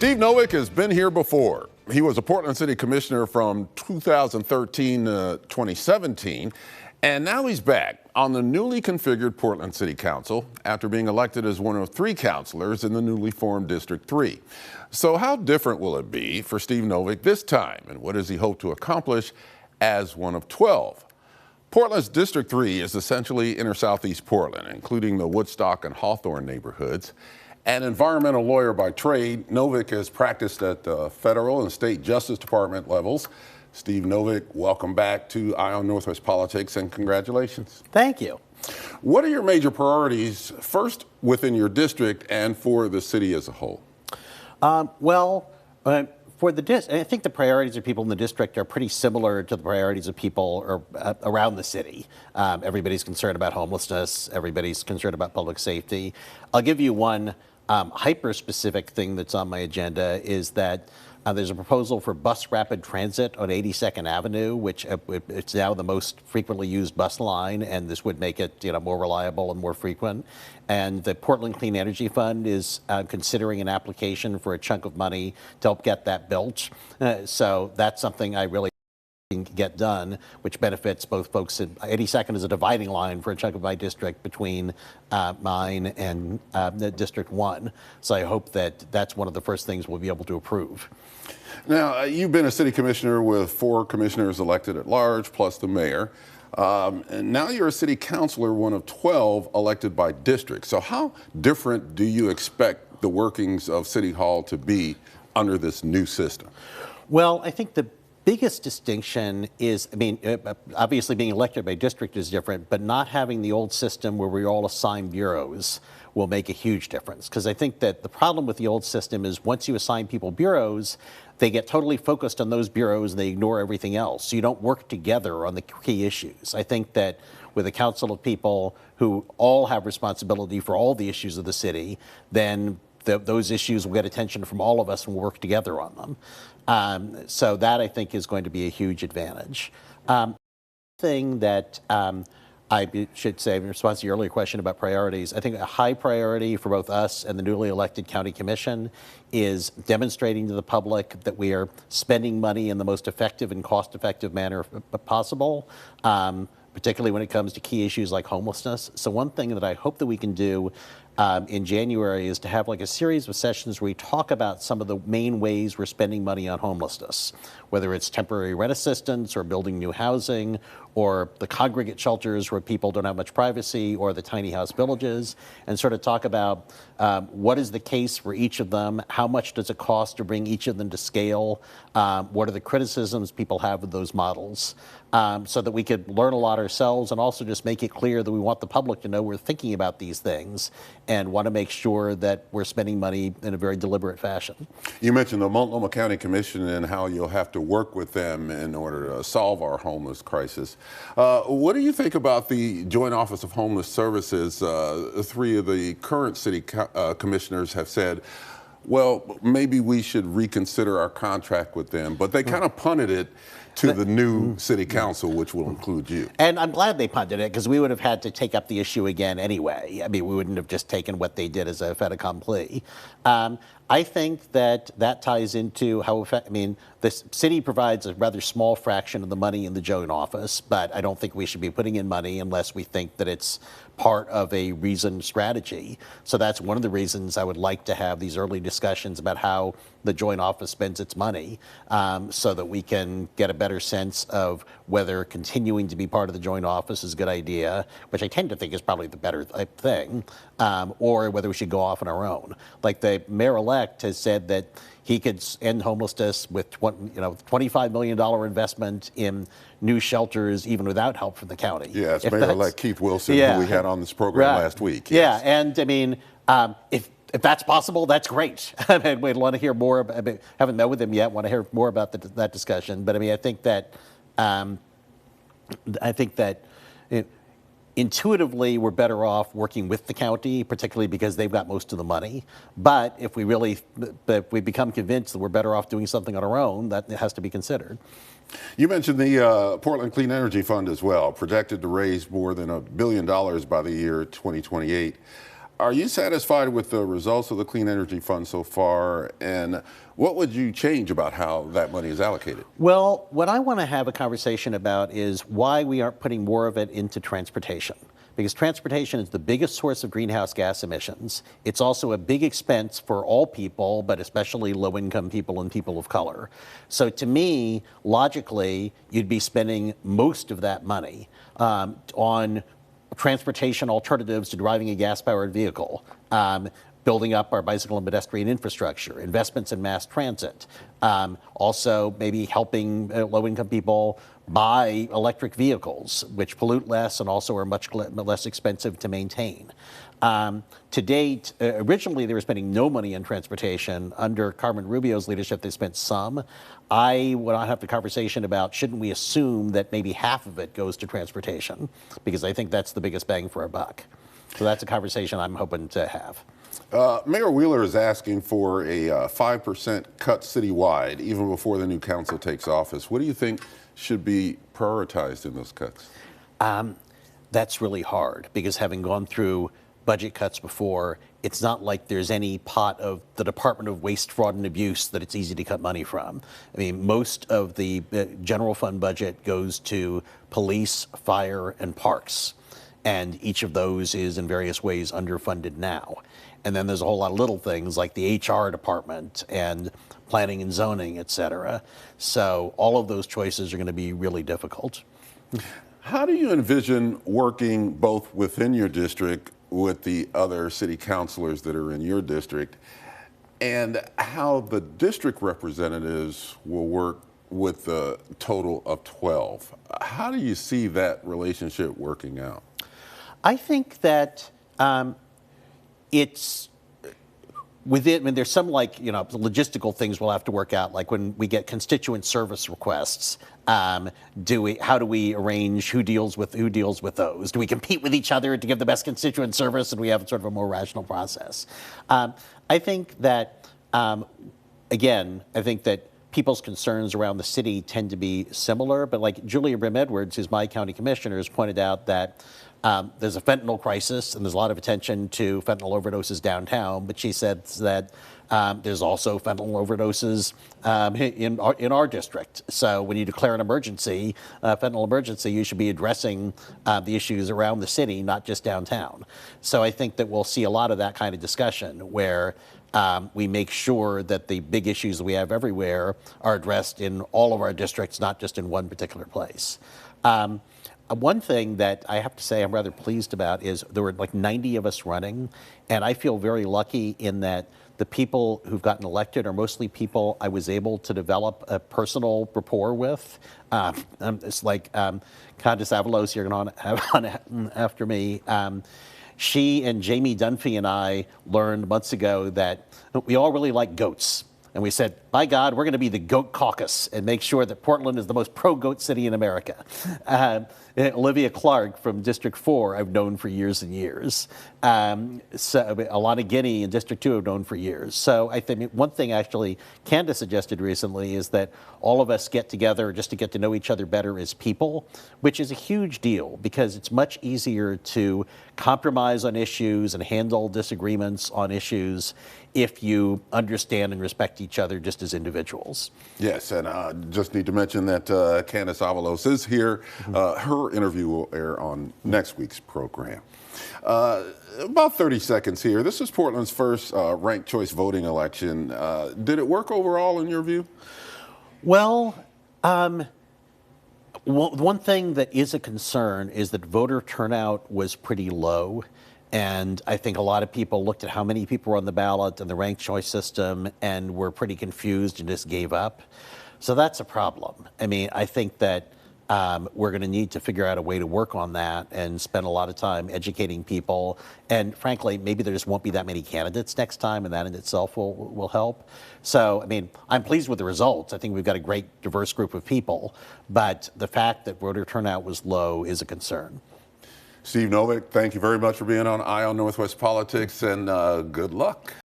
Steve Novick has been here before. He was a Portland City Commissioner from 2013 to 2017, and now he's back on the newly configured Portland City Council after being elected as one of 3 councilors in the newly formed District 3. So how different will it be for Steve Novick this time, and what does he hope to accomplish as one of 12? Portland's District 3 is essentially inner southeast Portland, including the Woodstock and Hawthorne neighborhoods. An environmental lawyer by trade, Novick has practiced at the federal and state Justice Department levels. Steve Novick, welcome back to Eye on Northwest Politics, and congratulations. Thank you. What are your major priorities, first within your district and for the city as a whole? For the I think the priorities of people in the district are pretty similar to the priorities of people around the city. Everybody's concerned about homelessness. Everybody's concerned about public safety. I'll give you one hyper-specific thing that's on my agenda is that there's a proposal for bus rapid transit on 82nd Avenue, which it's now the most frequently used bus line, and this would make it more reliable and more frequent. And the Portland Clean Energy Fund is considering an application for a chunk of money to help get that built. So that's something I really can get done, which benefits both folks. 82nd is a dividing line for a chunk of my district between mine and the District 1. So I hope that that's one of the first things we'll be able to approve. Now, you've been a city commissioner with 4 commissioners elected at large, plus the mayor. And now you're a city councilor, one of 12 elected by district. So how different do you expect the workings of City Hall to be under this new system? Well, I think the biggest distinction is, obviously being elected by district is different, but not having the old system where we all assign bureaus will make a huge difference. Because I think that the problem with the old system is once you assign people bureaus, they get totally focused on those bureaus and they ignore everything else. So you don't work together on the key issues. I think that with a council of people who all have responsibility for all the issues of the city, then those issues will get attention from all of us and we'll work together on them. So that, I think, is going to be a huge advantage. Thing that I should say in response to your earlier question about priorities, I think a high priority for both us and the newly elected county commission is demonstrating to the public that we are spending money in the most effective and cost-effective manner possible, particularly when it comes to key issues like homelessness. So one thing that I hope that we can do in January is to have like a series of sessions where we talk about some of the main ways we're spending money on homelessness, whether it's temporary rent assistance or building new housing or the congregate shelters where people don't have much privacy or the tiny house villages, and sort of talk about what is the case for each of them, how much does it cost to bring each of them to scale, what are the criticisms people have of those models, so that we could learn a lot ourselves and also just make it clear that we want the public to know we're thinking about these things and want to make sure that we're spending money in a very deliberate fashion. You mentioned the Multnomah County Commission and how you'll have to work with them in order to solve our homeless crisis. What do you think about the Joint Office of Homeless Services? 3 of the current city commissioners have said, well, maybe we should reconsider our contract with them, but they kind of punted it to the new city council, which will include you. And I'm glad they punted it, because we would have had to take up the issue again anyway. We wouldn't have just taken what they did as a fait accompli. I think that ties into how, the city provides a rather small fraction of the money in the joint office, but I don't think we should be putting in money unless we think that it's part of a reasoned strategy. So that's one of the reasons I would like to have these early discussions about how the joint office spends its money, so that we can get a better sense of whether continuing to be part of the joint office is a good idea, which I tend to think is probably the better thing, or whether we should go off on our own. Like the mayor-elect has said that he could end homelessness with $25 million investment in new shelters, even without help from the county. Yeah, it's Mayor-elect Keith Wilson, who we had on this program last week. Yes. Yeah, and if that's possible, that's great. We'd want to hear more about it. Haven't met with him yet. Want to hear more about that discussion. But I think that intuitively we're better off working with the county, particularly because they've got most of the money. But if we become convinced that we're better off doing something on our own, that has to be considered. You mentioned the Portland Clean Energy Fund as well, projected to raise more than $1 billion by the year 2028. Are you satisfied with the results of the Clean Energy Fund so far? And what would you change about how that money is allocated? Well, what I want to have a conversation about is why we aren't putting more of it into transportation. Because transportation is the biggest source of greenhouse gas emissions. It's also a big expense for all people, but especially low-income people and people of color. So to me, logically, you'd be spending most of that money on transportation alternatives to driving a gas-powered vehicle, building up our bicycle and pedestrian infrastructure, investments in mass transit, also maybe helping low-income people buy electric vehicles, which pollute less and also are much less expensive to maintain. To date, originally they were spending no money on transportation. Under Carmen Rubio's leadership, they spent some. I want to have the conversation about, shouldn't we assume that maybe half of it goes to transportation? Because I think that's the biggest bang for our buck. So that's a conversation I'm hoping to have. Mayor Wheeler is asking for a 5% cut citywide, even before the new council takes office. What do you think should be prioritized in those cuts? That's really hard, because having gone through budget cuts before, it's not like there's any pot of the Department of Waste, Fraud, and Abuse that it's easy to cut money from. I mean, most of the general fund budget goes to police, fire, and parks. And each of those is in various ways underfunded now. And then there's a whole lot of little things like the HR department and planning and zoning, et cetera. So all of those choices are going to be really difficult. How do you envision working both within your district with the other city councilors that are in your district, and how the district representatives will work with the total of 12? How do you see that relationship working out? I think that it's within, I mean, there's some logistical things we'll have to work out, like when we get constituent service requests. How do we arrange who deals with those? Do we compete with each other to give the best constituent service, and we have sort of a more rational process? I think that, again, I think that people's concerns around the city tend to be similar, but like Julia Brim-Edwards, who's my county commissioner, has pointed out that there's a fentanyl crisis, and there's a lot of attention to fentanyl overdoses downtown, but she said that there's also fentanyl overdoses in our district. So when you declare an emergency, fentanyl emergency, you should be addressing the issues around the city, not just downtown. So I think that we'll see a lot of that kind of discussion where we make sure that the big issues that we have everywhere are addressed in all of our districts, not just in one particular place. One thing that I have to say I'm rather pleased about is there were like 90 of us running, and I feel very lucky in that the people who've gotten elected are mostly people I was able to develop a personal rapport with. It's like Candace Avalos, you're going to have on after me. She and Jamie Dunphy and I learned months ago that we all really like goats. And we said, by God, we're going to be the goat caucus and make sure that Portland is the most pro-goat city in America. Olivia Clark from District 4 I've known for years and years. So Alana Guinea in District 2 I've known for years. So I think one thing actually Candace suggested recently is that all of us get together just to get to know each other better as people, which is a huge deal because it's much easier to compromise on issues and handle disagreements on issues if you understand and respect each other just as individuals. Yes, and I just need to mention that Candace Avalos is here. Her interview will air on next week's program. About 30 seconds here. This is Portland's first ranked choice voting election. Did it work overall in your view? Well, one thing that is a concern is that voter turnout was pretty low. And I think a lot of people looked at how many people were on the ballot and the ranked choice system and were pretty confused and just gave up. So that's a problem. I mean, I think that we're going to need to figure out a way to work on that and spend a lot of time educating people. And frankly, maybe there just won't be that many candidates next time, and that in itself will help. So, I mean, I'm pleased with the results. I think we've got a great, diverse group of people. But the fact that voter turnout was low is a concern. Steve Novick, thank you very much for being on Eye on Northwest Politics, and good luck.